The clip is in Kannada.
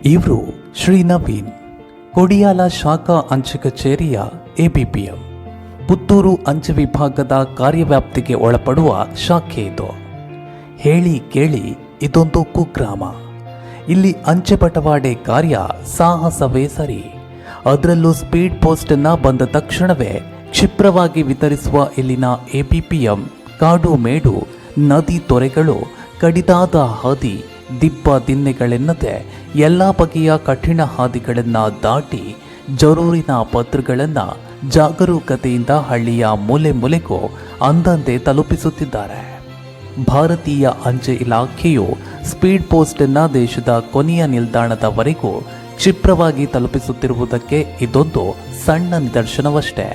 ಇವರು ಶ್ರೀ ನವೀನ್, ಕೊಡಿಯಾಲ ಶಾಖಾ ಅಂಚೆ ಕಚೇರಿಯ ಎಬಿಪಿಎಂ, ಪುತ್ತೂರು ಅಂಚೆ ವಿಭಾಗದ ಕಾರ್ಯವ್ಯಾಪ್ತಿಗೆ ಒಳಪಡುವ ಶಾಖೆ ಇದು. ಹೇಳಿ ಕೇಳಿ ಇದೊಂದು ಕುಗ್ರಾಮ. ಇಲ್ಲಿ ಅಂಚೆ ಬಟವಾಡೆ ಕಾರ್ಯ ಸಾಹಸವೇ ಸರಿ. ಅದರಲ್ಲೂ ಸ್ಪೀಡ್ ಪೋಸ್ಟನ್ನು ಬಂದ ತಕ್ಷಣವೇ ಕ್ಷಿಪ್ರವಾಗಿ ವಿತರಿಸುವ ಇಲ್ಲಿನ ಎಬಿಪಿಎಂ ಕಾಡು ಮೇಡು, ನದಿ ತೊರೆಗಳು, ಕಡಿದಾದ ಹಾದಿ, ದಿಬ್ಬ ದಿನ್ನೆಗಳೆನ್ನದೆ ಎಲ್ಲ ಬಗೆಯ ಕಠಿಣ ಹಾದಿಗಳನ್ನು ದಾಟಿ ಜರೂರಿನ ಪತ್ರಗಳನ್ನು ಜಾಗರೂಕತೆಯಿಂದ ಹಳ್ಳಿಯ ಮೂಲೆ ಮೂಲೆಗೂ ಅಂದಂತೆ ತಲುಪಿಸುತ್ತಿದ್ದಾರೆ. ಭಾರತೀಯ ಅಂಚೆ ಇಲಾಖೆಯು ಸ್ಪೀಡ್ ಪೋಸ್ಟನ್ನು ದೇಶದ ಕೊನೆಯ ನಿಲ್ದಾಣದವರೆಗೂ ಕ್ಷಿಪ್ರವಾಗಿ ತಲುಪಿಸುತ್ತಿರುವುದಕ್ಕೆ ಇದೊಂದು ಸಣ್ಣ ನಿದರ್ಶನವಷ್ಟೇ.